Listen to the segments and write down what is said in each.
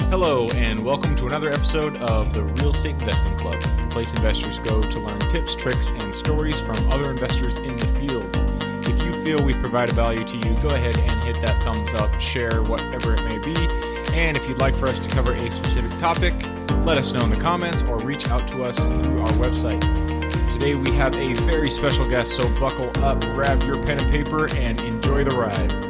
Hello, and welcome to another episode of the Real Estate Investing Club, the place investors go to learn tips, tricks, and stories from other investors in the field. If you feel we provide value to you, go ahead and hit that thumbs up, share whatever it may be, and if you'd like for us to cover a specific topic, let us know in the comments or reach out to us through our website. Today we have a very special guest, so buckle up, grab your pen and paper, and enjoy the ride.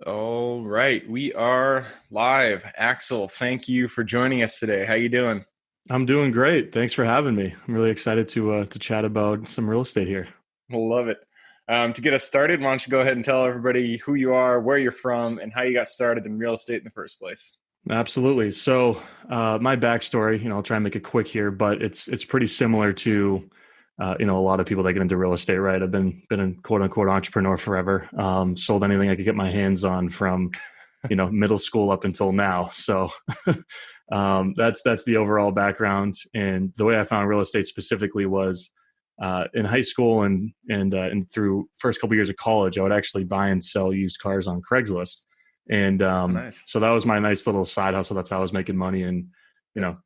All right, we are live. Axel, thank you for joining us today. How you doing? I'm doing great. Thanks for having me. I'm really excited to chat about some real estate here. Love it. To get us started, why don't you go ahead and tell everybody who you are, where you're from, and how you got started in real estate in the first place. Absolutely. So my backstory, I'll try and make it quick here, but it's pretty similar to a lot of people that get into real estate, right? I've been a quote unquote entrepreneur forever. Sold anything I could get my hands on from, middle school up until now. So that's the overall background. And the way I found real estate specifically was in high school and through first couple of years of college, I would actually buy and sell used cars on Craigslist. And Nice. So that was my nice little side hustle. That's how I was making money and,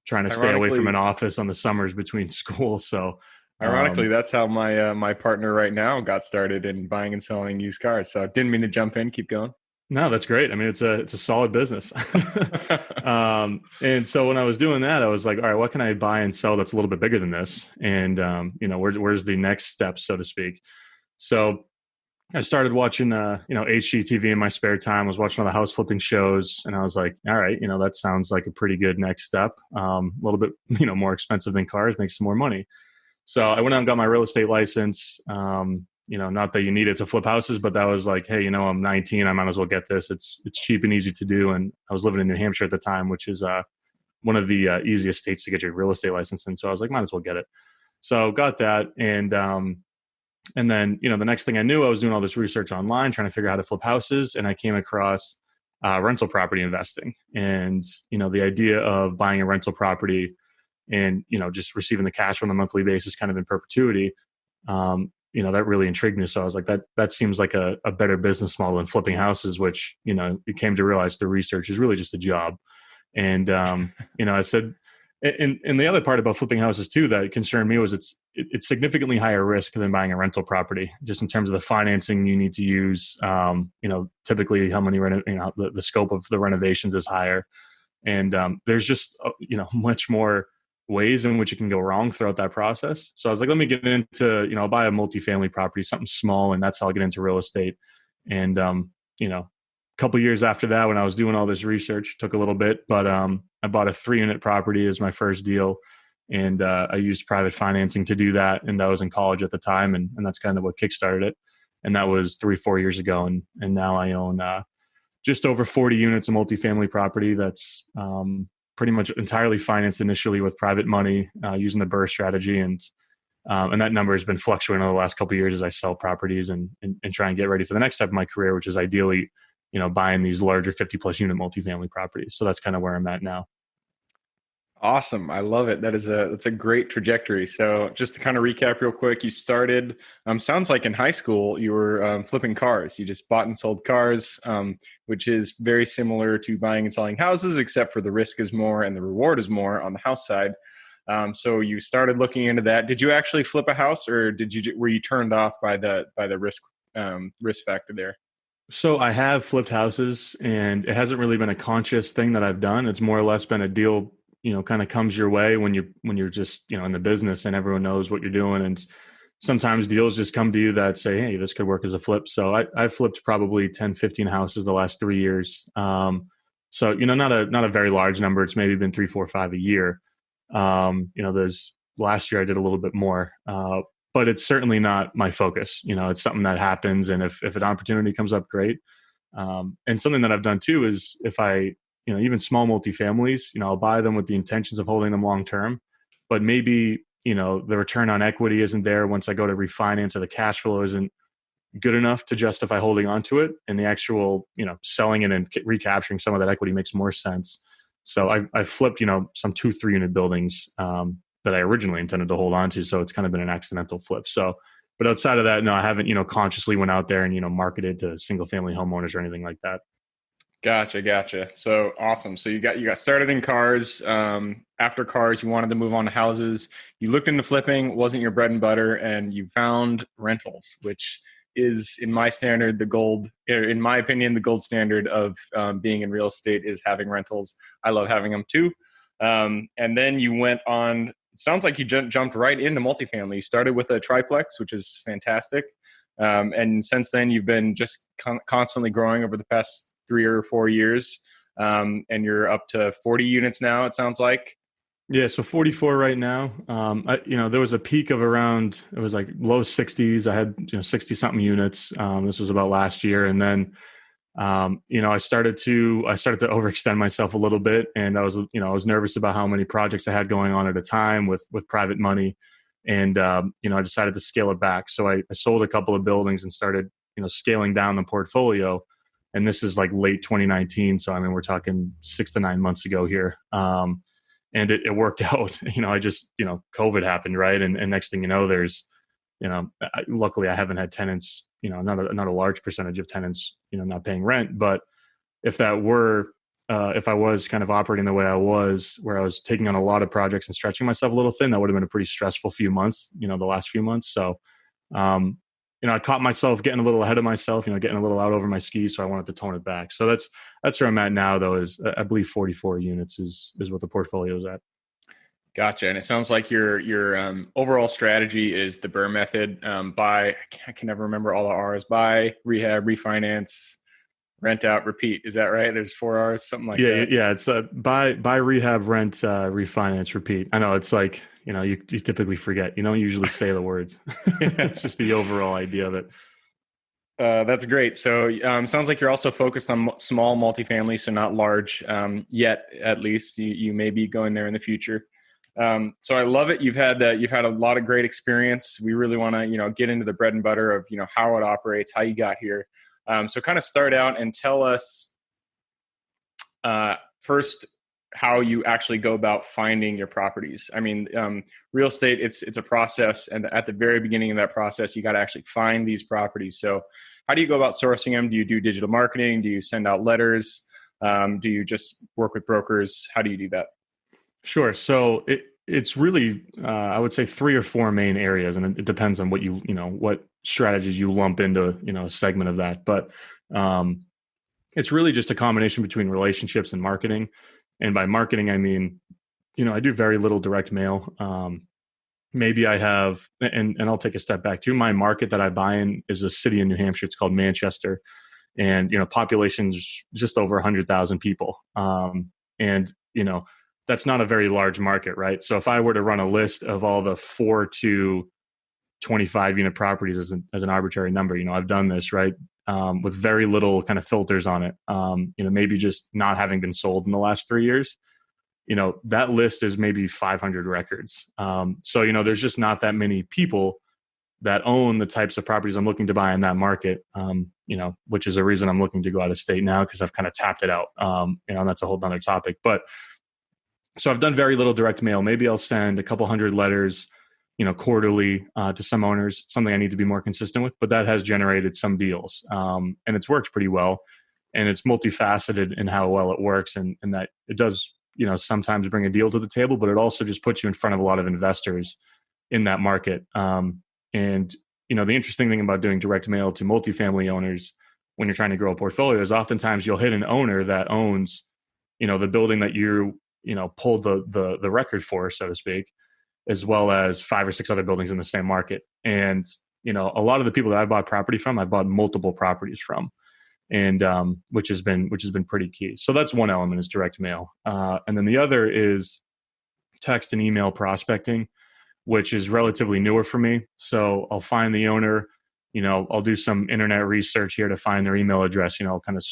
trying to stay away from an office on the summers between school. So ironically, that's how my partner right now got started in buying and selling used cars. So didn't mean to jump in. Keep going. No, that's great. I mean, it's a solid business. And so when I was doing that, I was like, all right, what can I buy and sell that's a little bit bigger than this? And, where's the next step, so to speak? So I started watching, HGTV in my spare time. I was watching all the house flipping shows, and I was like, all right, that sounds like a pretty good next step. A little bit, more expensive than cars, make some more money. So I went out and got my real estate license. Not that you need it to flip houses, but that was like, hey, I'm 19. I might as well get this. It's cheap and easy to do. And I was living in New Hampshire at the time, which is one of the easiest states to get your real estate license in. So I was like, might as well get it. So got that. And then, the next thing I knew, I was doing all this research online, trying to figure out how to flip houses. And I came across rental property investing. And, the idea of buying a rental property and, just receiving the cash on a monthly basis kind of in perpetuity, that really intrigued me. So I was like, that seems like a better business model than flipping houses, which, you came to realize the research is really just a job. And, I said, and the other part about flipping houses too, that concerned me was it's significantly higher risk than buying a rental property, just in terms of the financing you need to use. Typically how many, the scope of the renovations is higher. And there's just, much more ways in which it can go wrong throughout that process. So I was like, let me get into, I'll buy a multifamily property, something small, and that's how I'll get into real estate. And, a couple of years after that, when I was doing all this research, took a little bit, but I bought a 3-unit property as my first deal. And I used private financing to do that. And that was in college at the time. And that's kind of what kickstarted it. And that was 3-4 years ago. And now I own just over 40 units of multifamily property that's pretty much entirely financed initially with private money using the BRRRR strategy. And that number has been fluctuating over the last couple of years as I sell properties and try and get ready for the next step of my career, which is ideally, buying these larger 50+ unit multifamily properties. So that's kind of where I'm at now. Awesome. I love it. That's a great trajectory. So just to kind of recap real quick, you started, sounds like in high school, you were flipping cars. You just bought and sold cars, which is very similar to buying and selling houses, except for the risk is more and the reward is more on the house side. So you started looking into that. Did you actually flip a house, or were you turned off by the risk factor there? So I have flipped houses, and it hasn't really been a conscious thing that I've done. It's more or less been a deal, kind of comes your way when you're just, in the business and everyone knows what you're doing. And sometimes deals just come to you that say, hey, this could work as a flip. So I've flipped probably 10, 15 houses the last 3 years. So, not a very large number. It's maybe been 3, 4, 5 a year. There's last year I did a little bit more, but it's certainly not my focus. It's something that happens. And if an opportunity comes up, great. And something that I've done too is if I, even small multifamilies, I'll buy them with the intentions of holding them long-term, but maybe, the return on equity isn't there once I go to refinance, or the cash flow isn't good enough to justify holding on to it. And the actual, selling it and recapturing some of that equity makes more sense. So I've flipped, some 2-3 unit buildings, that I originally intended to hold on to. So it's kind of been an accidental flip. So But outside of that, no, I haven't, consciously went out there and, marketed to single family homeowners or anything like that. Gotcha. So awesome. So you got started in cars. After cars, you wanted to move on to houses. You looked into flipping, wasn't your bread and butter, and you found rentals, which is, in my standard, in my opinion, the gold standard of being in real estate is having rentals. I love having them too. And then you went on. It sounds like you jumped right into multifamily. You started with a triplex, which is fantastic. And since then, you've been just constantly growing over the past 3 or 4 years. And you're up to 40 units now, it sounds like. Yeah, so 44 right now. There was a peak of around, it was like low 60s. I had 60 something units. This was about last year, and then I started to overextend myself a little bit, and I was nervous about how many projects I had going on at a time with private money, and I decided to scale it back. So I sold a couple of buildings and started scaling down the portfolio. And this is like late 2019. So, I mean, we're talking 6 to 9 months ago here. And it worked out. I just, COVID happened, right? And next thing you know, there's, luckily I haven't had tenants, not a large percentage of tenants, not paying rent. But if I was kind of operating the way I was, where I was taking on a lot of projects and stretching myself a little thin, that would have been a pretty stressful few months, the last few months. So, I caught myself getting a little ahead of myself, getting a little out over my skis. So I wanted to tone it back. So that's where I'm at now, though, is I believe 44 units is what the portfolio is at. Gotcha. And it sounds like your overall strategy is the BRRRR method. I can never remember all the R's: buy, rehab, refinance, rent out, repeat. Is that right? There's 4 R's, something like that. Yeah. It's buy, rehab, rent, refinance, repeat. I know it's like, you typically forget. You don't usually say the words. It's just the overall idea of it. That's great. So sounds like you're also focused on small multifamily, so not large yet. At least you may be going there in the future. So I love it. You've had a lot of great experience. We really want to get into the bread and butter of how it operates, how you got here. So kind of start out and tell us first how you actually go about finding your properties. I mean, real estate, it's a process. And at the very beginning of that process, you got to actually find these properties. So how do you go about sourcing them? Do you do digital marketing? Do you send out letters? Do you just work with brokers? How do you do that? Sure. So it's really, I would say 3 or 4 main areas, and it depends on what what strategies you lump into, a segment of that. But it's really just a combination between relationships and marketing. And by marketing, I mean, I do very little direct mail. Maybe I have, and I'll take a step back too. My market that I buy in is a city in New Hampshire. It's called Manchester, and population's just over 100,000 people. And that's not a very large market, right? So if I were to run a list of all the 4 to 25 unit properties as an arbitrary number, I've done this, right? With very little kind of filters on it. Maybe just not having been sold in the last 3 years, that list is maybe 500 records. So, there's just not that many people that own the types of properties I'm looking to buy in that market, which is a reason I'm looking to go out of state now, because I've kind of tapped it out. And that's a whole nother topic. But so I've done very little direct mail. Maybe I'll send a couple hundred letters, quarterly to some owners, something I need to be more consistent with, but that has generated some deals. And it's worked pretty well, and it's multifaceted in how well it works. And that it does, sometimes bring a deal to the table, but it also just puts you in front of a lot of investors in that market. And, the interesting thing about doing direct mail to multifamily owners when you're trying to grow a portfolio is oftentimes you'll hit an owner that owns, the building that you pulled the record for, so to speak, as well as 5 or 6 other buildings in the same market. And, a lot of the people that I bought property from, I bought multiple properties from, and which has been pretty key. So that's one element, is direct mail. And then the other is text and email prospecting, which is relatively newer for me. So I'll find the owner, I'll do some internet research here to find their email address, I'll kind of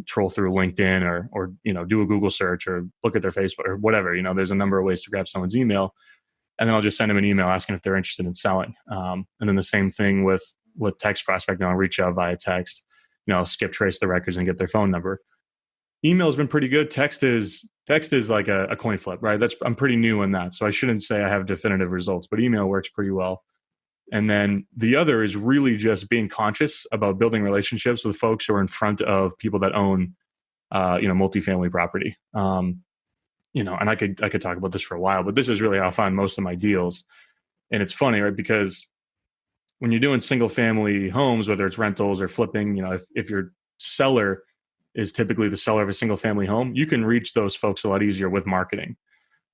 troll through LinkedIn or do a Google search or look at their Facebook or whatever. There's a number of ways to grab someone's email, and then I'll just send them an email asking if they're interested in selling. And then the same thing with text prospecting. I'll reach out via text, I'll skip trace the records and get their phone number. Email has been pretty good. Text is like a coin flip, right? I'm pretty new in that. So I shouldn't say I have definitive results, but email works pretty well. And then the other is really just being conscious about building relationships with folks who are in front of people that own, multifamily property. And I could talk about this for a while, but this is really how I find most of my deals. And it's funny, right? Because when you're doing single family homes, whether it's rentals or flipping, if your seller is typically the seller of a single family home, you can reach those folks a lot easier with marketing.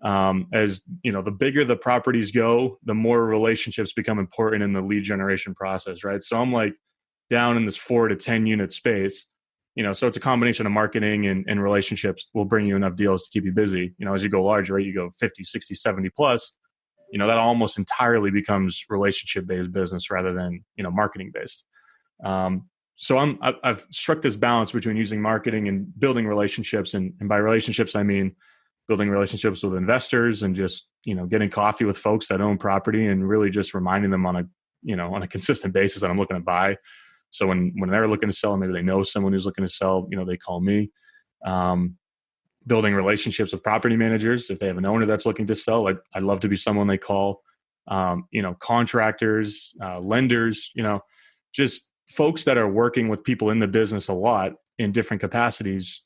As the bigger the properties go, the more relationships become important in the lead generation process, right? So I'm like down in this 4 to 10 unit space, so it's a combination of marketing and relationships will bring you enough deals to keep you busy. As you go larger, right, you go 50, 60, 70 plus, that almost entirely becomes relationship based business rather than, marketing based. So I've struck this balance between using marketing and building relationships. And by relationships, I mean building relationships with investors and just, getting coffee with folks that own property and really just reminding them on a consistent basis that I'm looking to buy. So when they're looking to sell, maybe they know someone who's looking to sell, they call me. Building relationships with property managers. If they have an owner that's looking to sell, I'd love to be someone they call. Contractors, lenders, just folks that are working with people in the business a lot in different capacities,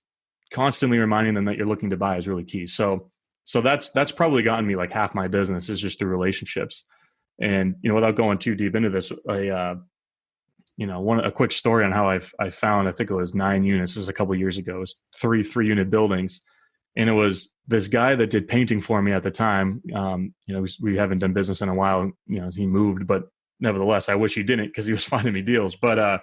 constantly reminding them that you're looking to buy is really key. So that's probably gotten me like half my business is just through relationships. And, without going too deep into this, a quick story on how I found, I think it was 9 units. This was a couple of years ago. It was three unit buildings. And it was this guy that did painting for me at the time. We haven't done business in a while. He moved, but nevertheless, I wish he didn't because he was finding me deals. But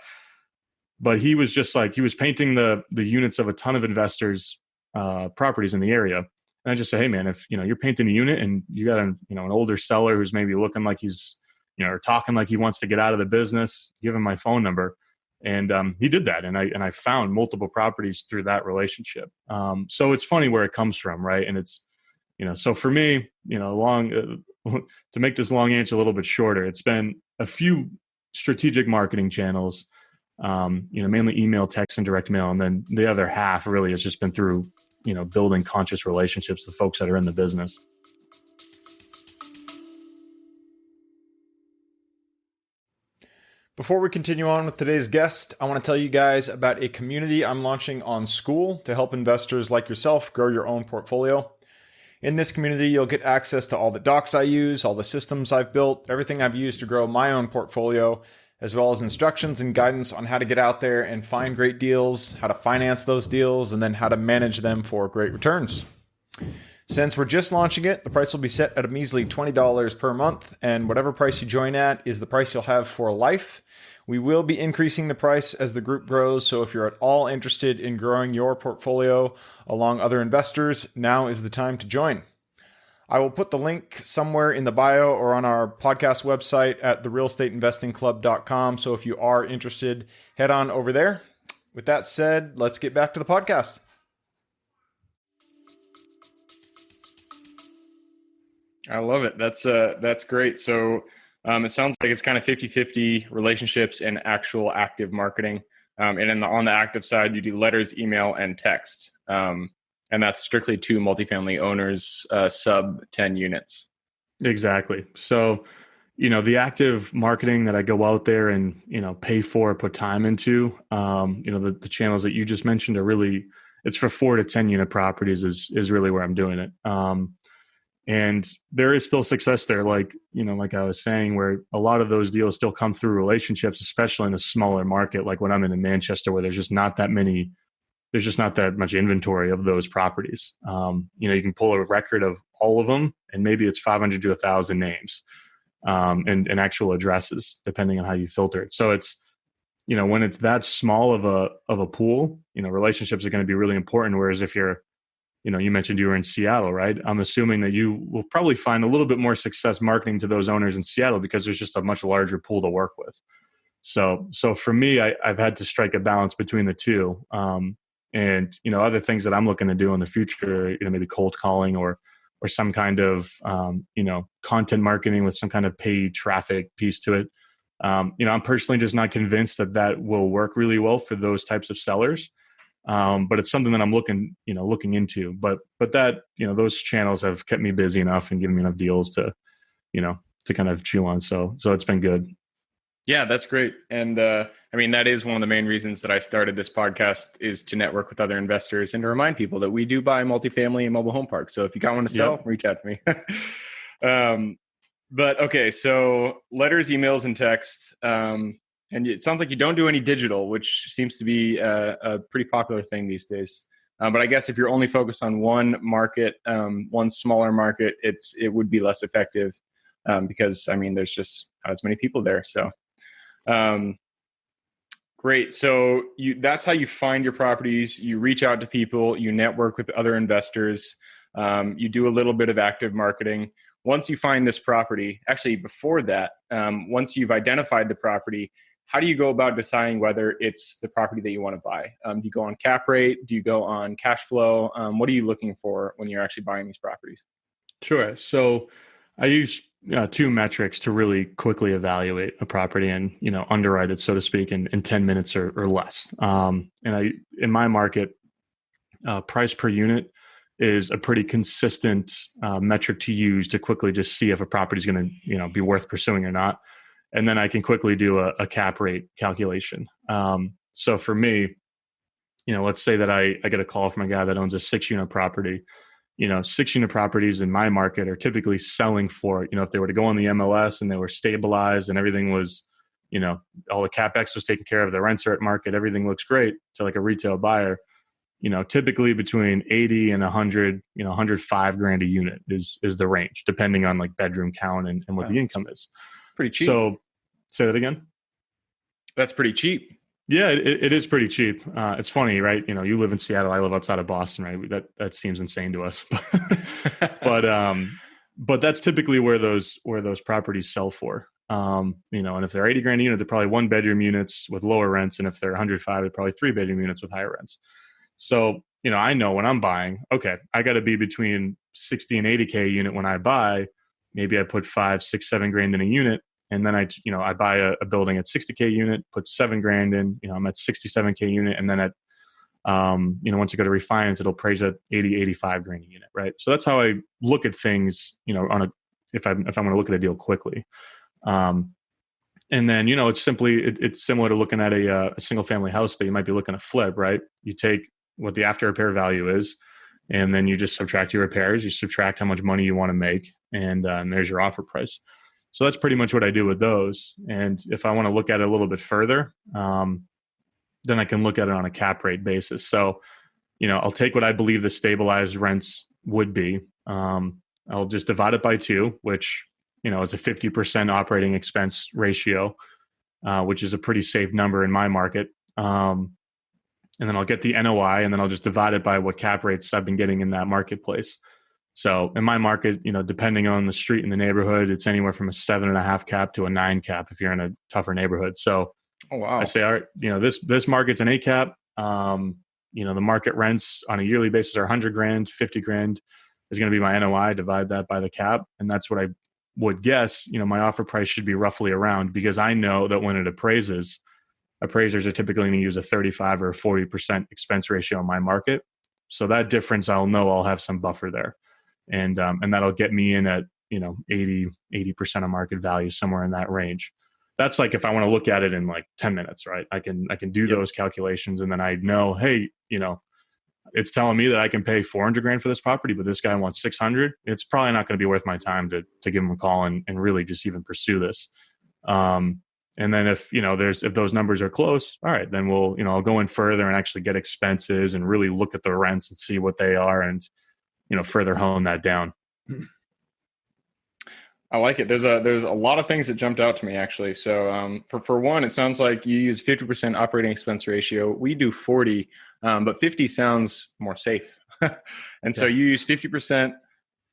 he was just like, he was painting the units of a ton of investors' properties in the area. And I just said, hey man, if you're painting a unit and you got an older seller who's maybe looking like he's or talking like he wants to get out of the business, give him my phone number. And he did that. And I found multiple properties through that relationship. So it's funny where it comes from, right? And it's, so for me, to make this long answer a little bit shorter, it's been a few strategic marketing channels, mainly email, text, and direct mail. And then the other half really has just been through, building conscious relationships with folks that are in the business. Before we continue on with today's guest, I want to tell you guys about a community I'm launching on School to help investors like yourself grow your own portfolio. In this community, you'll get access to all the docs I use, all the systems I've built, everything I've used to grow my own portfolio, as well as instructions and guidance on how to get out there and find great deals, how to finance those deals, and then how to manage them for great returns. Since we're just launching it, the price will be set at a measly $20 per month, and whatever price you join at is the price you'll have for life. We will be increasing the price as the group grows, so if you're at all interested in growing your portfolio along other investors, now is the time to join. I will put the link somewhere in the bio or on our podcast website at therealestateinvestingclub.com, so if you are interested, head on over there. With that said, let's get back to the podcast. I love it. That's great. So it sounds like it's kind of 50-50 relationships and actual active marketing. And on the active side, you do letters, email, and text. And that's strictly to multifamily owners, sub 10 units. Exactly. So, the active marketing that I go out there and, pay for, put time into, the channels that you just mentioned are really, it's for 4 to 10 unit properties is really where I'm doing it. And there is still success there, like I was saying, where a lot of those deals still come through relationships, especially in a smaller market, like when I'm in Manchester, where there's just not that much inventory of those properties. You can pull a record of all of them, and maybe it's 500 to 1,000 names and actual addresses, depending on how you filter it. So it's, when it's that small of a pool, relationships are going to be really important. Whereas if you're, you mentioned you were in Seattle, right? I'm assuming that you will probably find a little bit more success marketing to those owners in Seattle because there's just a much larger pool to work with. So for me, I've had to strike a balance between the two. And, other things that I'm looking to do in the future, maybe cold calling or some kind of, content marketing with some kind of paid traffic piece to it. I'm personally just not convinced that will work really well for those types of sellers. But it's something that I'm looking into, but that, those channels have kept me busy enough and given me enough deals to, kind of chew on. So it's been good. Yeah, that's great. And I mean, that is one of the main reasons that I started this podcast, is to network with other investors and to remind people that we do buy multifamily and mobile home parks. So if you got one to sell, reach out to me. But okay, so letters, emails, and text. And it sounds like you don't do any digital, which seems to be a pretty popular thing these days. But I guess if you're only focused on one market, one smaller market, it would be less effective because, I mean, there's just not as many people there. So great. So that's how you find your properties. You reach out to people, you network with other investors, you do a little bit of active marketing. Once you find this property, actually before that, once you've identified the property, how do you go about deciding whether it's the property that you want to buy? Do you go on cap rate? Do you go on cash flow? What are you looking for when you're actually buying these properties? Sure. So I use two metrics to really quickly evaluate a property and, underwrite it, so to speak, in 10 minutes or less. In my market, price per unit is a pretty consistent metric to use to quickly just see if a property is going to, be worth pursuing or not. And then I can quickly do a cap rate calculation. So for me, let's say that I get a call from a guy that owns a 6-unit property. 6-unit properties in my market are typically selling for, if they were to go on the MLS and they were stabilized and everything was, all the CapEx was taken care of, the rents are at market, everything looks great to like a retail buyer. Typically between 80 and 100, 105 grand a unit is the range, depending on like bedroom count and what the income is. Pretty cheap. So say that again. That's pretty cheap. Yeah, it is pretty cheap. It's funny, right? You live in Seattle. I live outside of Boston, right? That seems insane to us, but that's typically where those properties sell for. And if they're 80 grand a unit, they're probably 1-bedroom units with lower rents, and if they're 105, they're probably 3-bedroom units with higher rents. So I know when I'm buying, okay, I got to be between 60 and 80K a unit when I buy. Maybe I put 5, 6, 7 grand in a unit. And then I buy a building at 60K unit, put 7 grand in, I'm at 67K unit. And then at, once you go to refinance, it'll appraise at 80, 85 grand a unit. Right. So that's how I look at things, if I'm going to look at a deal quickly. And then, it's similar to looking at a single family house that you might be looking to flip, right? You take what the after repair value is, and then you just subtract your repairs, you subtract how much money you want to make, and there's your offer price. So that's pretty much what I do with those. And if I want to look at it a little bit further, then I can look at it on a cap rate basis. So, I'll take what I believe the stabilized rents would be. I'll just divide it by 2, which, is a 50% operating expense ratio, which is a pretty safe number in my market. And then I'll get the NOI, and then I'll just divide it by what cap rates I've been getting in that marketplace. So in my market, depending on the street and the neighborhood, it's anywhere from a 7.5 cap to a 9 cap if you're in a tougher neighborhood. So I say, all right, this market's an 8 cap. The market rents on a yearly basis are 100 grand, 50 grand is going to be my NOI. Divide that by the cap. And that's what I would guess, my offer price should be roughly around, because I know that when it appraisers are typically going to use a 35 or a 40% expense ratio in my market. So that difference, I'll have some buffer there. And that'll get me in at, 80% of market value, somewhere in that range. That's like if I want to look at it in like 10 minutes, right? I can do those calculations, and then I know, hey, it's telling me that I can pay 400 grand for this property, but this guy wants 600. It's probably not going to be worth my time to give him a call and really just even pursue this. And then if those numbers are close, all right, then I'll go in further and actually get expenses and really look at the rents and see what they are, and further hone that down. I like it. There's a lot of things that jumped out to me, actually. So for one, it sounds like you use 50% operating expense ratio. We do 40, but 50 sounds more safe. And so you use 50%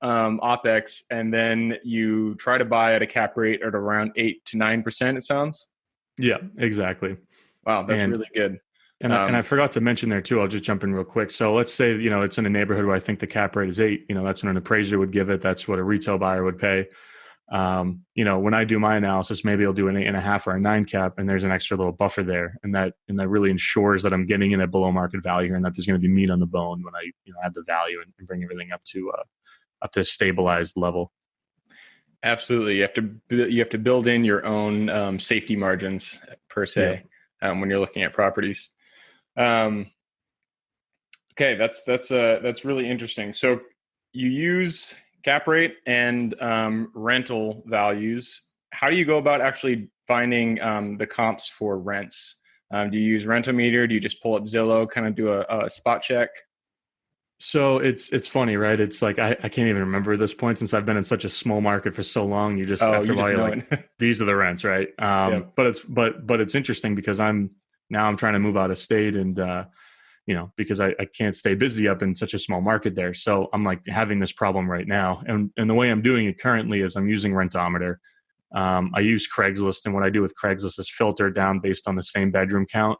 OPEX, and then you try to buy at a cap rate at around 8 to 9%, it sounds? Yeah, exactly. Wow, that's really good. And I forgot to mention there too, I'll just jump in real quick. So let's say, it's in a neighborhood where I think the cap rate is 8, that's what an appraiser would give it. That's what a retail buyer would pay. When I do my analysis, maybe I'll do an 8.5 or a 9 cap, and there's an extra little buffer there. And that really ensures that I'm getting in at below market value, and that there's going to be meat on the bone when I, add the value and bring everything up to a stabilized level. Absolutely. You have to build in your own safety margins per se when you're looking at properties. Okay, that's really interesting. So you use cap rate and rental values. How do you go about actually finding the comps for rents? Do you use Rentometer? Do you just pull up Zillow, kind of do a spot check? So it's funny, right? It's like I can't even remember at this point since I've been in such a small market for so long. You just after a while you're like, these are the rents, right? Yep. But it's interesting because I'm trying to move out of state and because I can't stay busy up in such a small market there. So I'm like having this problem right now. And the way I'm doing it currently is I'm using Rentometer. I use Craigslist, and what I do with Craigslist is filter down based on the same bedroom count.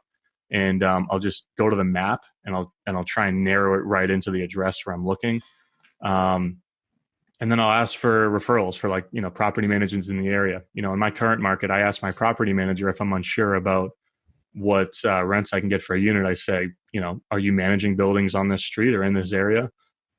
And I'll just go to the map and I'll try and narrow it right into the address where I'm looking. And then I'll ask for referrals for property managers in the area. In my current market, I ask my property manager if I'm unsure about what rents I can get for a unit. I say, are you managing buildings on this street or in this area?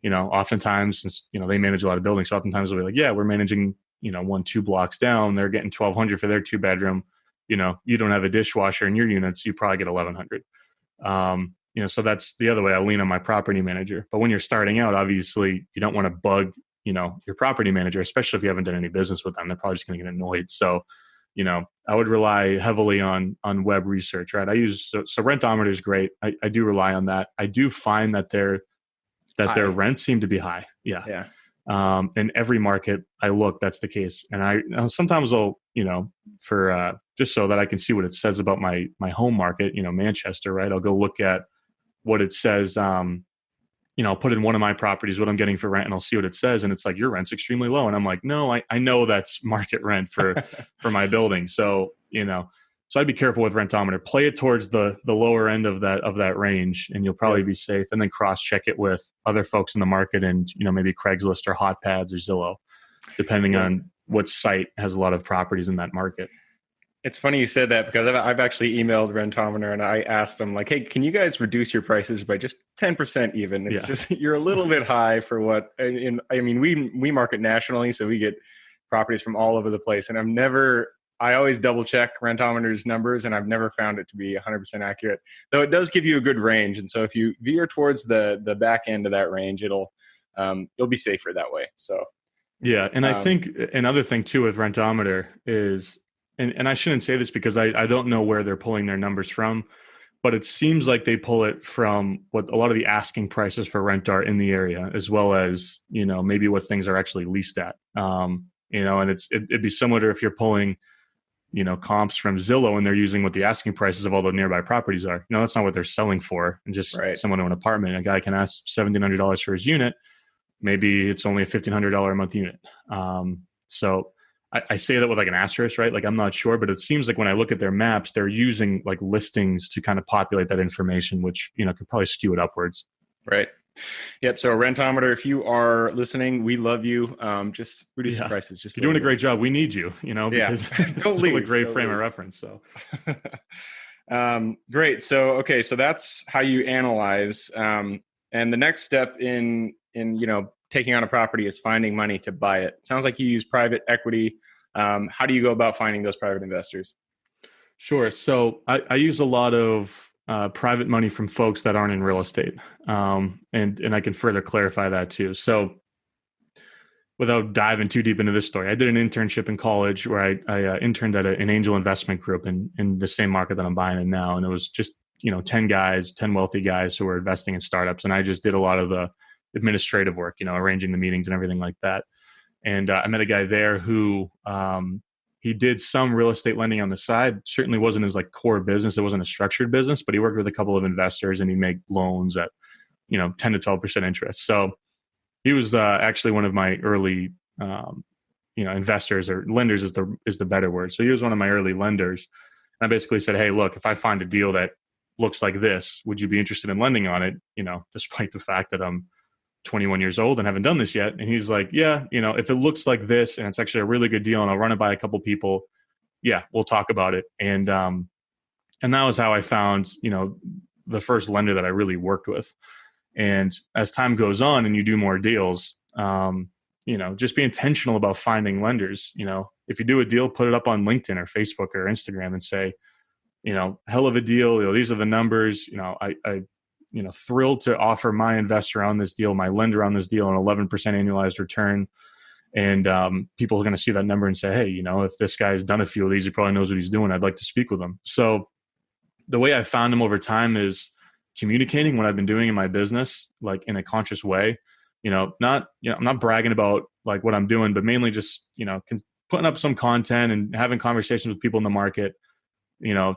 Oftentimes, since, they manage a lot of buildings, so oftentimes they'll be like, yeah, we're managing, 1-2 blocks down. They're getting $1,200 for their 2-bedroom. You don't have a dishwasher in your units, you probably get $1,100. So that's the other way I lean on my property manager. But when you're starting out, obviously you don't want to bug, your property manager, especially if you haven't done any business with them. They're probably just going to get annoyed. So, I would rely heavily on web research, right? So Rentometer is great. I do rely on that. I do find that their rents seem to be high. Yeah. In every market I look, that's the case. And I sometimes I'll, for just so that I can see what it says about my home market, Manchester, right? I'll go look at what it says. I'll put in one of my properties, what I'm getting for rent, and I'll see what it says. And it's like, your rent's extremely low. And I'm like, no, I know that's market rent for my building. So, so I'd be careful with Rentometer. Play it towards the lower end of that range, and you'll probably be safe. And then cross check it with other folks in the market, and maybe Craigslist or Hotpads or Zillow, depending on what site has a lot of properties in that market. It's funny you said that because I've actually emailed Rentometer and I asked them like, hey, can you guys reduce your prices by just 10% even? It's just, you're a little bit high for what, we market nationally, so we get properties from all over the place. And I always double check Rentometer's numbers, and I've never found it to be 100% accurate, though it does give you a good range. And so if you veer towards the back end of that range, you'll be safer that way. So, yeah. And I think another thing too with Rentometer is, and I shouldn't say this because I don't know where they're pulling their numbers from, but it seems like they pull it from what a lot of the asking prices for rent are in the area, as well as, maybe what things are actually leased at. And it'd be similar to if you're pulling, comps from Zillow and they're using what the asking prices of all the nearby properties are. That's not what they're selling for. And just someone in an apartment, a guy can ask $1,700 for his unit. Maybe it's only a $1,500 a month unit. So I say that with like an asterisk, right? Like I'm not sure, but it seems like when I look at their maps, they're using like listings to kind of populate that information, which, could probably skew it upwards. Right. Yep. So Rentometer, if you are listening, we love you. Just reduce the prices. Just you're doing a great job. We need you, because it's still a great frame of reference. So great. So, so that's how you analyze. And the next step in taking on a property is finding money to buy it. Sounds like you use private equity. How do you go about finding those private investors? Sure. So I use a lot of private money from folks that aren't in real estate. And I can further clarify that too. So without diving too deep into this story, I did an internship in college where I interned at an angel investment group in the same market that I'm buying in now. And it was just, 10 wealthy guys who were investing in startups. And I just did a lot of the administrative work, arranging the meetings and everything like that. And I met a guy there who he did some real estate lending on the side. Certainly wasn't his like core business. It wasn't a structured business, but he worked with a couple of investors and he'd make loans at 10 to 12% interest. So he was actually one of my early investors, or lenders is the better word. So he was one of my early lenders. And I basically said, hey, look, if I find a deal that looks like this, would you be interested in lending on it? Despite the fact that I'm 21 years old and haven't done this yet. And he's like, yeah, if it looks like this and it's actually a really good deal and I'll run it by a couple people, yeah, we'll talk about it. And that was how I found, the first lender that I really worked with. And as time goes on and you do more deals, just be intentional about finding lenders. If you do a deal, put it up on LinkedIn or Facebook or Instagram and say, hell of a deal. These are the numbers. I thrilled to offer my investor on this deal, my lender on this deal, an 11% annualized return. And people are going to see that number and say, hey, if this guy's done a few of these, he probably knows what he's doing. I'd like to speak with him. So the way I found him over time is communicating what I've been doing in my business, like in a conscious way. I'm not bragging about like what I'm doing, but mainly just, putting up some content and having conversations with people in the market,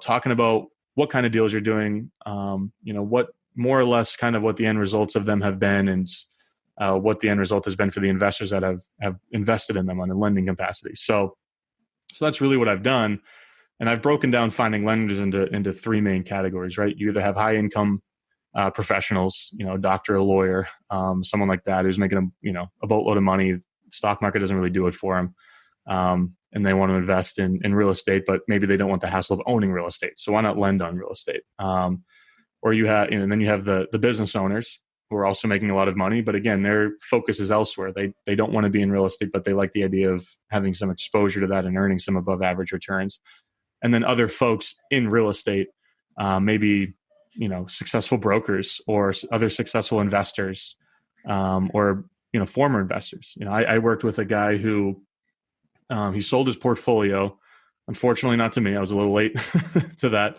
talking about what kind of deals you're doing, what more or less kind of what the end results of them have been, and what the end result has been for the investors that have invested in them on a lending capacity. So that's really what I've done. And I've broken down finding lenders into three main categories, right? You either have high income professionals, a doctor, a lawyer, someone like that who's making a boatload of money. Stock market doesn't really do it for them. And they want to invest in real estate, but maybe they don't want the hassle of owning real estate. So why not lend on real estate? Or you have, and then you have the business owners who are also making a lot of money, but again, their focus is elsewhere. They don't want to be in real estate, but they like the idea of having some exposure to that and earning some above average returns. And then other folks in real estate, maybe, successful brokers or other successful investors, or, former investors. I worked with a guy who, he sold his portfolio. Unfortunately, not to me. I was a little late to that.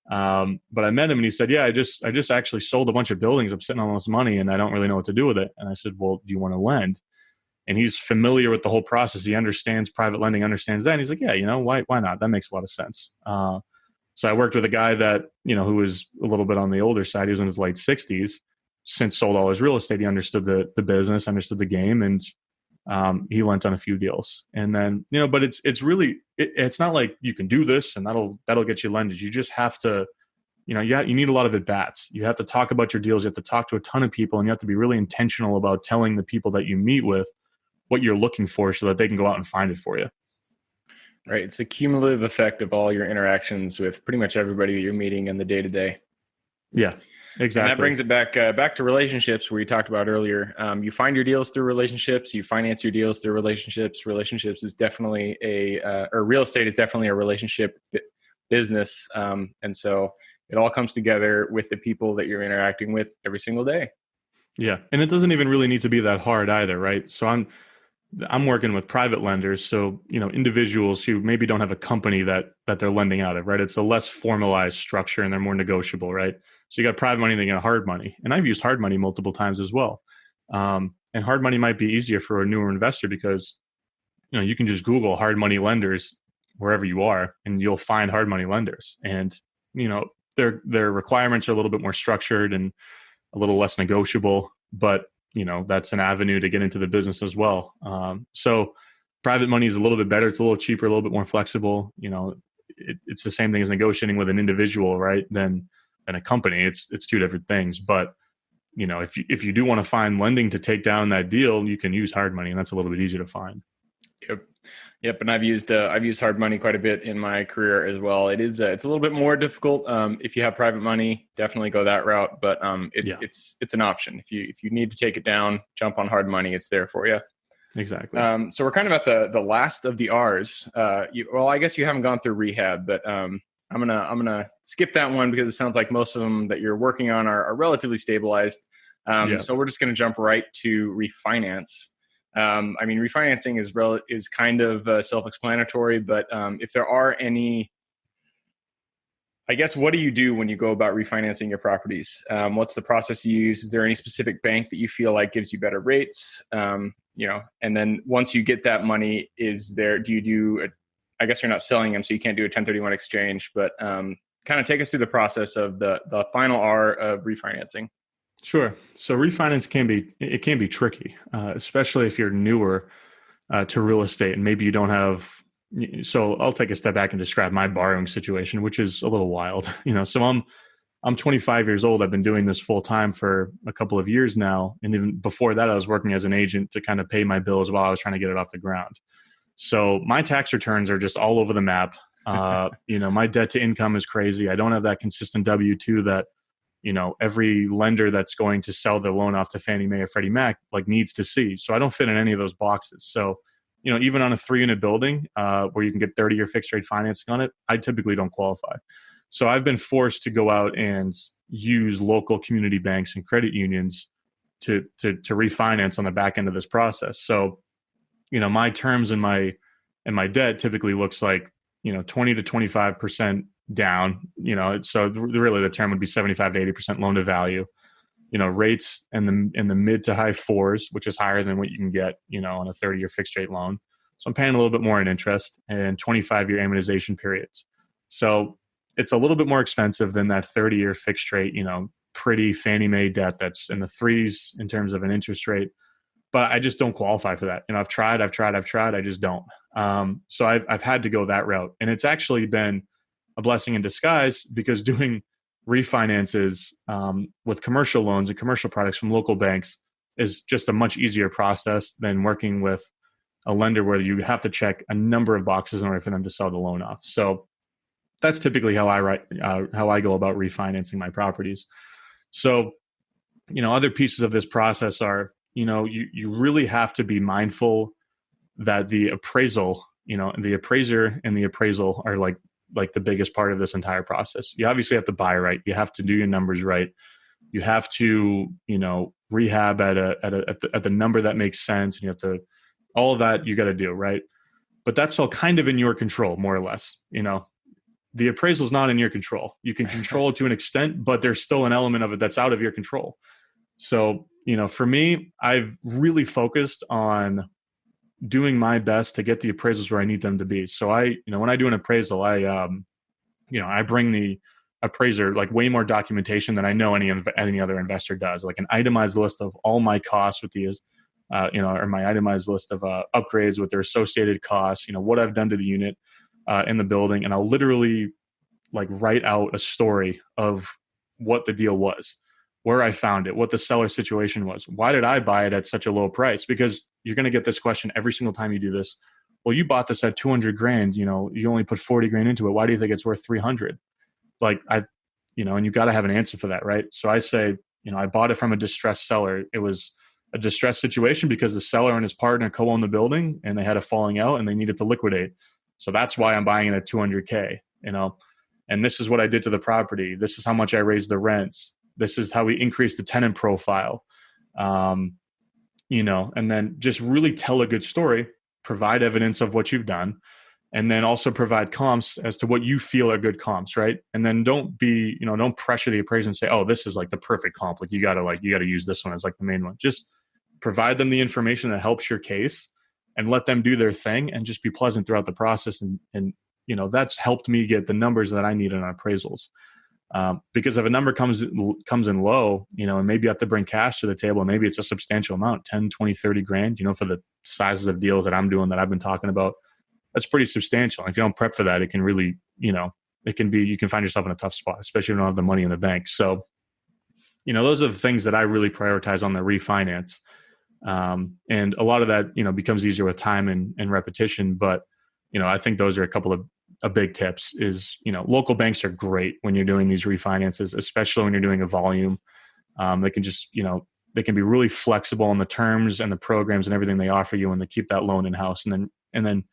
But I met him and he said, yeah, I just actually sold a bunch of buildings. I'm sitting on all this money and I don't really know what to do with it. And I said, well, do you want to lend? And he's familiar with the whole process. He understands private lending, understands that. And he's like, yeah, why not? That makes a lot of sense. So I worked with a guy that, who was a little bit on the older side. He was in his late 60s, since sold all his real estate. He understood the business, understood the game, and he lent on a few deals. And then, but it's really, it's not like you can do this and that'll get you lenders. You just have to, you need a lot of at-bats. You have to talk about your deals. You have to talk to a ton of people, and you have to be really intentional about telling the people that you meet with what you're looking for so that they can go out and find it for you. Right. It's the cumulative effect of all your interactions with pretty much everybody that you're meeting in the day-to-day. Yeah, exactly. And that brings it back to relationships, where you talked about earlier. You find your deals through relationships. You finance your deals through relationships. Relationships is definitely or real estate is definitely a relationship business. And so it all comes together with the people that you're interacting with every single day. Yeah. And it doesn't even really need to be that hard either, right? So I'm working with private lenders. So, individuals who maybe don't have a company that they're lending out of, right? It's a less formalized structure and they're more negotiable, right? So you got private money, then you got hard money. And I've used hard money multiple times as well. And hard money might be easier for a newer investor because, you can just Google hard money lenders wherever you are and you'll find hard money lenders. And, their requirements are a little bit more structured and a little less negotiable, but that's an avenue to get into the business as well. So private money is a little bit better. It's a little cheaper, a little bit more flexible. It's the same thing as negotiating with an individual, right? Than a company. It's two different things. But if you do want to find lending to take down that deal, you can use hard money, and that's a little bit easier to find. Yep. And I've used hard money quite a bit in my career as well. It's a little bit more difficult. If you have private money, definitely go that route. But it's an option. If you need to take it down, jump on hard money. It's there for you. Exactly. So we're kind of at the last of the R's. I guess you haven't gone through rehab, but I'm gonna skip that one because it sounds like most of them that you're working on are relatively stabilized. So we're just gonna jump right to refinance. Refinancing is kind of self-explanatory, but if there are any, I guess, what do you do when you go about refinancing your properties? What's the process you use? Is there any specific bank that you feel like gives you better rates? And then once you get that money, I guess you're not selling them, so you can't do a 1031 exchange, but kind of take us through the process of the final R of refinancing. Sure. So refinance can be tricky, especially if you're newer to real estate and maybe you don't have. So I'll take a step back and describe my borrowing situation, which is a little wild. So I'm 25 years old. I've been doing this full time for a couple of years now, and even before that, I was working as an agent to kind of pay my bills while I was trying to get it off the ground. So my tax returns are just all over the map. My debt to income is crazy. I don't have that consistent W-2 that every lender that's going to sell the loan off to Fannie Mae or Freddie Mac like needs to see. So I don't fit in any of those boxes. So, even on a 3-unit building where you can get 30-year fixed rate financing on it, I typically don't qualify. So I've been forced to go out and use local community banks and credit unions to refinance on the back end of this process. So, my terms and my debt typically looks like, 20 to 25% down, so really the term would be 75 to 80% loan to value, rates in the mid to high 4s, which is higher than what you can get, on a 30-year fixed rate loan. So I'm paying a little bit more in interest, and 25-year amortization periods. So it's a little bit more expensive than that 30-year fixed rate, pretty Fannie Mae debt that's in the 3s in terms of an interest rate. But I just don't qualify for that. I've tried, I just don't. So I've had to go that route. And it's actually been a blessing in disguise, because doing refinances with commercial loans and commercial products from local banks is just a much easier process than working with a lender where you have to check a number of boxes in order for them to sell the loan off. So that's typically how I go about refinancing my properties. So, other pieces of this process are, you really have to be mindful that the appraisal, and the appraiser and the appraisal are like the biggest part of this entire process. You obviously have to buy right. You have to do your numbers right. You have to, rehab at the number that makes sense. And you have to, all of that you got to do, right? But that's all kind of in your control, more or less. The appraisal is not in your control. You can control it to an extent, but there's still an element of it that's out of your control. So, for me, I've really focused on doing my best to get the appraisals where I need them to be. So when I do an appraisal, I bring the appraiser like way more documentation than I know any other investor does, like an itemized list of all my costs with these, or my itemized list of upgrades with their associated costs, what I've done to the unit in the building. And I'll literally like write out a story of what the deal was, where I found it, what the seller situation was. Why did I buy it at such a low price? Because you're going to get this question every single time you do this. Well, you bought this at 200 grand, you only put 40 grand into it. Why do you think it's worth 300? Like and you got to have an answer for that, right? So I say, I bought it from a distressed seller. It was a distressed situation because the seller and his partner co-owned the building and they had a falling out and they needed to liquidate. So that's why I'm buying it at 200K, and this is what I did to the property. This is how much I raised the rents. This is how we increased the tenant profile, and then just really tell a good story, provide evidence of what you've done, and then also provide comps as to what you feel are good comps, right? And then don't pressure the appraiser and say, oh, this is like the perfect comp. Like you gotta use this one as like the main one. Just provide them the information that helps your case and let them do their thing and just be pleasant throughout the process. And that's helped me get the numbers that I need in appraisals. Because if a number comes in low, and maybe you have to bring cash to the table, and maybe it's a substantial amount, 10, 20, 30 grand, for the sizes of deals that I'm doing that I've been talking about, that's pretty substantial. If you don't prep for that, it can really, you can find yourself in a tough spot, especially if you don't have the money in the bank. So, those are the things that I really prioritize on the refinance. And a lot of that, becomes easier with time and repetition. But, I think those are a couple of big tips is, local banks are great when you're doing these refinances, especially when you're doing a volume. They can just, they can be really flexible on the terms and the programs and everything they offer you, and they keep that loan in-house. And then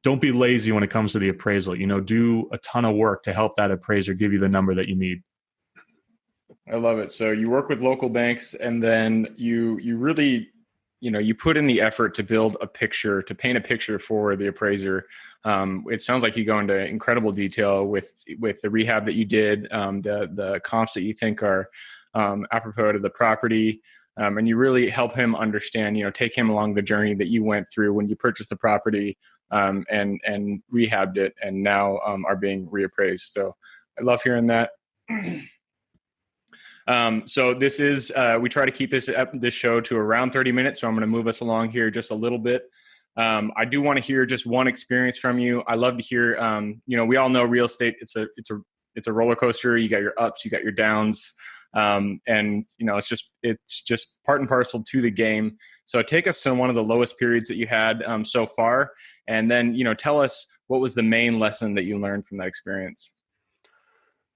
don't be lazy when it comes to the appraisal. Do a ton of work to help that appraiser give you the number that you need. I love it. So you work with local banks, and then you really, you put in the effort to build a picture, to paint a picture for the appraiser. It sounds like you go into incredible detail with the rehab that you did, the comps that you think are apropos to the property. And you really help him understand, take him along the journey that you went through when you purchased the property, and rehabbed it, and now are being reappraised. So I love hearing that. So this is, we try to keep this show to around 30 minutes. So I'm going to move us along here just a little bit. I do want to hear just one experience from you. I love to hear, we all know real estate. It's a roller coaster. You got your ups, you got your downs. And it's just part and parcel to the game. So take us to one of the lowest periods that you had, so far. And then, tell us what was the main lesson that you learned from that experience.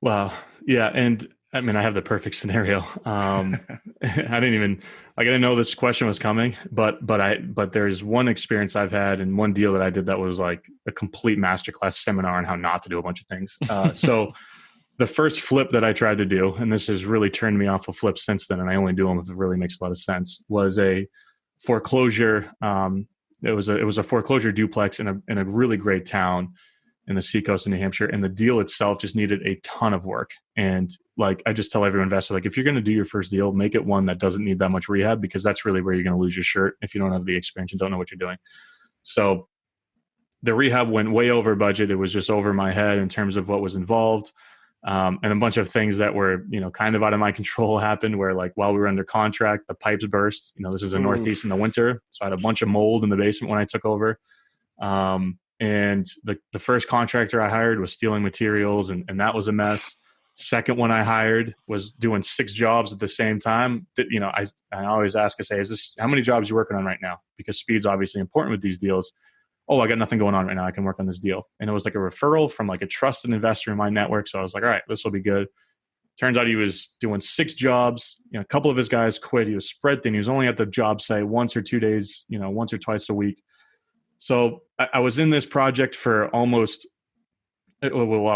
Wow. Yeah. And I mean, I have the perfect scenario. I didn't know this question was coming, but there's one experience I've had and one deal that I did that was like a complete masterclass seminar on how not to do a bunch of things. So the first flip that I tried to do, and this has really turned me off of flips since then, and I only do them if it really makes a lot of sense, was a foreclosure. It was a foreclosure duplex in a really great town in the seacoast in New Hampshire, and the deal itself just needed a ton of work. And like I just tell every investor, like if you're going to do your first deal, make it one that doesn't need that much rehab, because that's really where you're going to lose your shirt if you don't have the experience and don't know what you're doing. So the rehab went way over budget. It was just over my head in terms of what was involved. And a bunch of things that were, kind of out of my control happened where like while we were under contract, the pipes burst. This is the Northeast in the winter. So I had a bunch of mold in the basement when I took over. And the first contractor I hired was stealing materials, and that was a mess. Second one I hired was doing 6 jobs at the same time. I always ask, I say, how many jobs are you working on right now? Because speed's obviously important with these deals. Oh, I got nothing going on right now. I can work on this deal. And it was like a referral from like a trusted investor in my network. So I was like, all right, this will be good. Turns out he was doing 6 jobs. A couple of his guys quit. He was spread thin. He was only at the job site once or twice a week. So I was in this project for I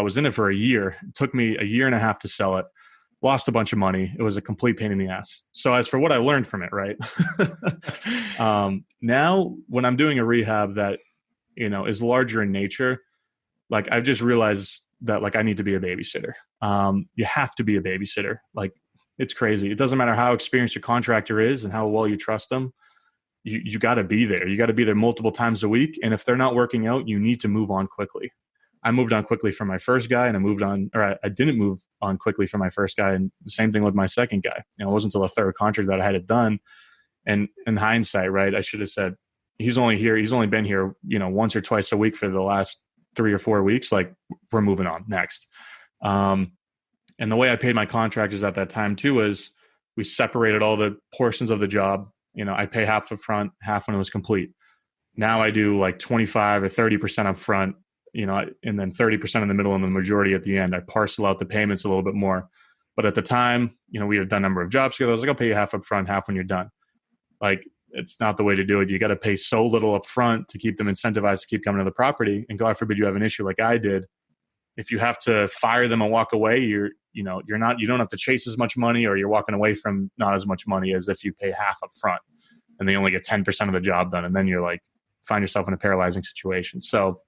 was in it for a year. It took me a year and a half to sell it. Lost a bunch of money. It was a complete pain in the ass. So as for what I learned from it, right? Now when I'm doing a rehab that, is larger in nature, like I've just realized that like I need to be a babysitter. You have to be a babysitter. Like it's crazy. It doesn't matter how experienced your contractor is and how well you trust them. You got to be there. You got to be there multiple times a week. And if they're not working out, you need to move on quickly. I moved on quickly for my first guy, and I didn't move on quickly for my first guy. And the same thing with my second guy. It wasn't until the third contract that I had it done. And in hindsight, right, I should have said, he's only been here, once or twice a week for the last 3 or 4 weeks. Like we're moving on next. And the way I paid my contractors at that time too, was we separated all the portions of the job. I pay half up front, half when it was complete. Now I do like 25 or 30% up front, and then 30% in the middle and the majority at the end. I parcel out the payments a little bit more. But at the time, we had done a number of jobs together. I was like, I'll pay you half up front, half when you're done. Like, it's not the way to do it. You got to pay so little up front to keep them incentivized to keep coming to the property. And God forbid you have an issue like I did. If you have to fire them and walk away, you don't have to chase as much money, or you're walking away from not as much money as if you pay half up front and they only get 10% of the job done. And then you're like, find yourself in a paralyzing situation. So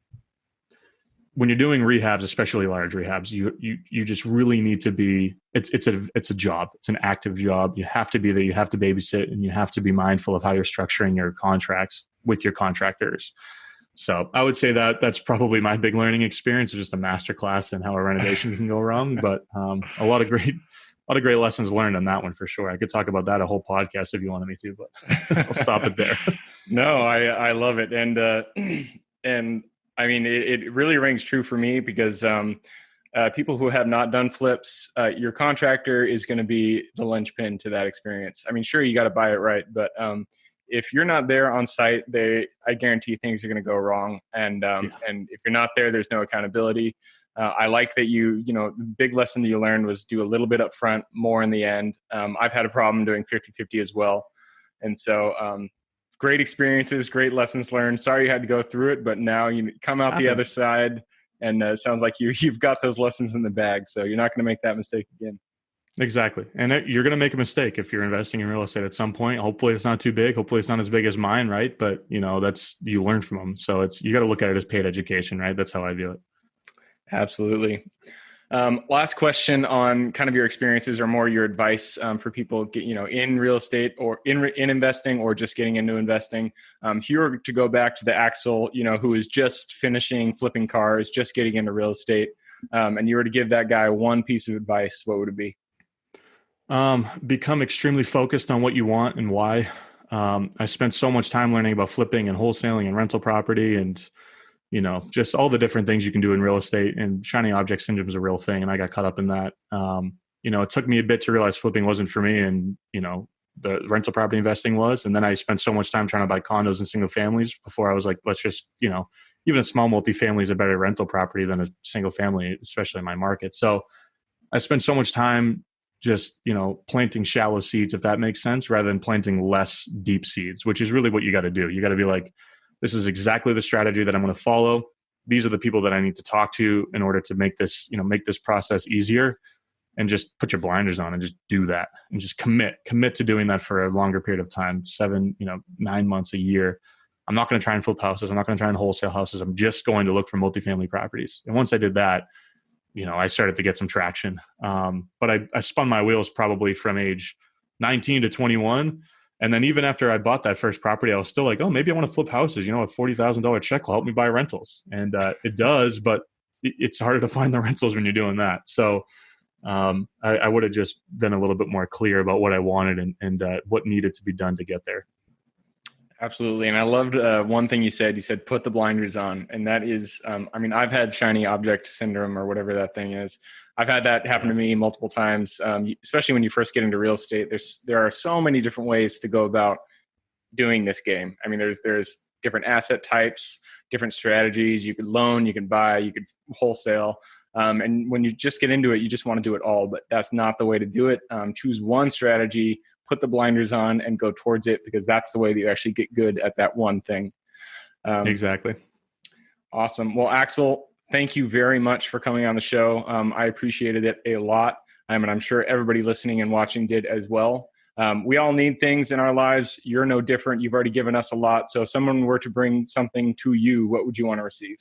when you're doing rehabs, especially large rehabs, you just really need to be, it's a job. It's an active job. You have to be there. You have to babysit, and you have to be mindful of how you're structuring your contracts with your contractors. So I would say that that's probably my big learning experience, is just a masterclass in how a renovation can go wrong. But a lot of great lessons learned on that one for sure. I could talk about that a whole podcast if you wanted me to, but I'll stop it there. No, I love it. And I mean, it really rings true for me because people who have not done flips, your contractor is going to be the linchpin to that experience. I mean, sure, you got to buy it right, but if you're not there on site, I guarantee things are going to go wrong. And if you're not there, there's no accountability. I like that the big lesson that you learned was do a little bit up front, more in the end. I've had a problem doing 50-50 as well. And so great experiences, great lessons learned. Sorry you had to go through it, but now you come out the other side, and it sounds like you've got those lessons in the bag. So you're not going to make that mistake again. Exactly. And you're going to make a mistake if you're investing in real estate at some point. Hopefully it's not too big. Hopefully it's not as big as mine, right? But you learn from them. So you got to look at it as paid education, right? That's how I view it. Absolutely. Last question on kind of your experiences, or more your advice for people, in real estate or in investing, or just getting into investing. If you were to go back to the Axel, who is just finishing flipping cars, just getting into real estate, and you were to give that guy one piece of advice, what would it be? Become extremely focused on what you want and why. I spent so much time learning about flipping and wholesaling and rental property, and just all the different things you can do in real estate. And shiny object syndrome is a real thing, and I got caught up in that. It took me a bit to realize flipping wasn't for me, and the rental property investing was. And then I spent so much time trying to buy condos and single families before I was like, let's just, even a small multifamily is a better rental property than a single family, especially in my market. So I spent so much time just, planting shallow seeds, if that makes sense, rather than planting less deep seeds, which is really what you got to do. You got to be like, this is exactly the strategy that I'm going to follow. These are the people that I need to talk to in order to make this process easier, and just put your blinders on and just do that, and just commit to doing that for a longer period of time, 7, 9 months, a year. I'm not going to try and flip houses. I'm not going to try and wholesale houses. I'm just going to look for multifamily properties. And once I did that, I started to get some traction. But I spun my wheels probably from age 19 to 21. And then even after I bought that first property, I was still like, oh, maybe I want to flip houses. A $40,000 check will help me buy rentals. And it does, but it's harder to find the rentals when you're doing that. So I would have just been a little bit more clear about what I wanted and what needed to be done to get there. Absolutely. And I loved one thing you said. You said, put the blinders on. And that is, I've had shiny object syndrome, or whatever that thing is. I've had that happen to me multiple times, especially when you first get into real estate. There are so many different ways to go about doing this game. There's different asset types, different strategies. You could loan, you can buy, you could wholesale. And when you just get into it, you just want to do it all, but that's not the way to do it. Choose one strategy, put the blinders on, and go towards it, because that's the way that you actually get good at that one thing. Exactly. Awesome. Well, Axel, thank you very much for coming on the show. I appreciated it a lot. And I'm sure everybody listening and watching did as well. We all need things in our lives. You're no different. You've already given us a lot. So if someone were to bring something to you, what would you want to receive?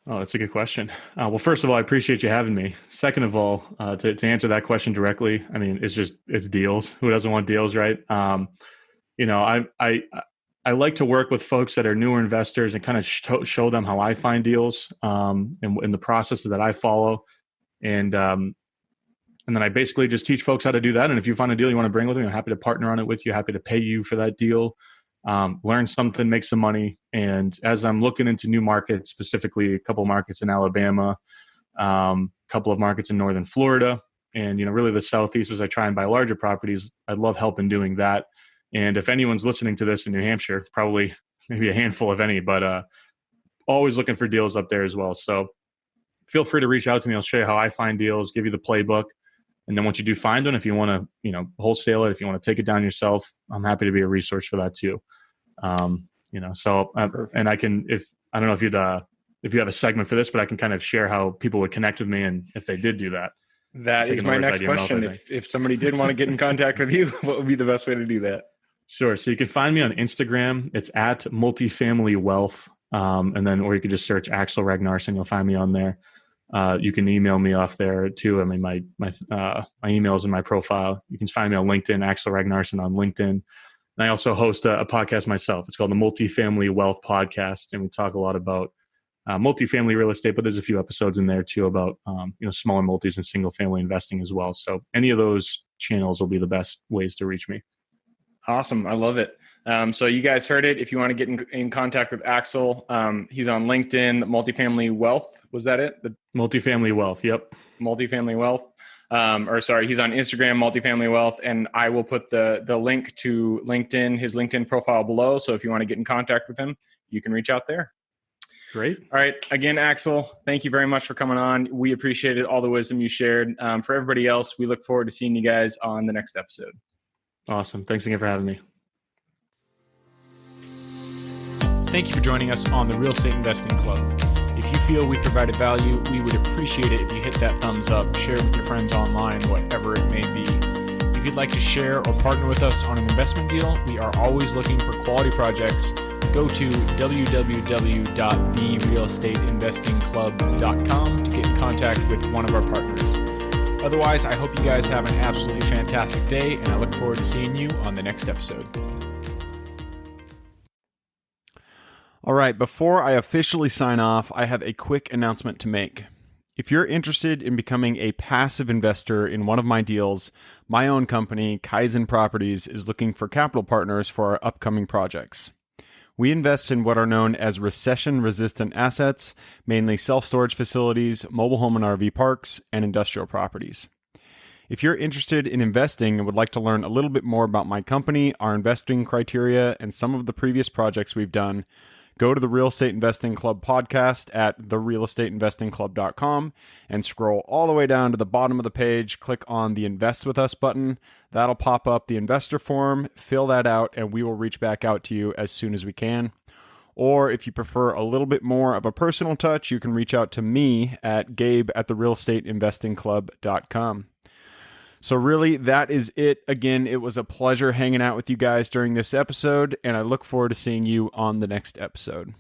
Oh, that's a good question. Well, first of all, I appreciate you having me. Second of all, to answer that question directly, it's deals. Who doesn't want deals, right? I like to work with folks that are newer investors and kind of show them how I find deals, and the processes that I follow. And then I basically just teach folks how to do that. And if you find a deal you want to bring with me, I'm happy to partner on it with you, happy to pay you for that deal. Learn something, make some money. And as I'm looking into new markets, specifically a couple of markets in Alabama, a couple of markets in Northern Florida, and, really the Southeast, as I try and buy larger properties, I'd love help in doing that. And if anyone's listening to this in New Hampshire, probably maybe a handful of any, but always looking for deals up there as well. So feel free to reach out to me. I'll show you how I find deals, give you the playbook. And then once you do find one, if you want to, wholesale it, if you want to take it down yourself, I'm happy to be a resource for that too. And I can, I don't know if you have a segment for this, but I can kind of share how people would connect with me, and if they did do that. That is my next question. If somebody did want to get in contact with you, what would be the best way to do that? Sure. So you can find me on Instagram. It's at Multifamily Wealth. Or you could just search Axel Ragnarsson. You'll find me on there. You can email me off there too. My email is in my profile. You can find me on LinkedIn, Axel Ragnarsson on LinkedIn. And I also host a podcast myself. It's called the Multifamily Wealth Podcast. And we talk a lot about multifamily real estate, but there's a few episodes in there too about, smaller multis and single family investing as well. So any of those channels will be the best ways to reach me. Awesome. I love it. So you guys heard it. If you want to get in contact with Axel, he's on LinkedIn, Multifamily Wealth. Was that it? The Multifamily Wealth. Yep. Multifamily Wealth. He's on Instagram, Multifamily Wealth. And I will put the link to LinkedIn, his LinkedIn profile below. So if you want to get in contact with him, you can reach out there. Great. All right. Again, Axel, thank you very much for coming on. We appreciated all the wisdom you shared. For everybody else, we look forward to seeing you guys on the next episode. Awesome. Thanks again for having me. Thank you for joining us on the Real Estate Investing Club. If you feel we provided value, we would appreciate it if you hit that thumbs up, share it with your friends online, whatever it may be. If you'd like to share or partner with us on an investment deal, we are always looking for quality projects. Go to www.therealestateinvestingclub.com to get in contact with one of our partners. Otherwise, I hope you guys have an absolutely fantastic day, and I look forward to seeing you on the next episode. All right, before I officially sign off, I have a quick announcement to make. If you're interested in becoming a passive investor in one of my deals, my own company, Kaizen Properties, is looking for capital partners for our upcoming projects. We invest in what are known as recession-resistant assets, mainly self-storage facilities, mobile home and RV parks, and industrial properties. If you're interested in investing and would like to learn a little bit more about my company, our investing criteria, and some of the previous projects we've done, Go to the Real Estate Investing Club podcast at therealestateinvestingclub.com and scroll all the way down to the bottom of the page. Click on the Invest With Us button. That'll pop up the investor form. Fill that out, and we will reach back out to you as soon as we can. Or if you prefer a little bit more of a personal touch, you can reach out to me at gabe@therealestateinvestingclub.com. So really, that is it. Again, it was a pleasure hanging out with you guys during this episode, and I look forward to seeing you on the next episode.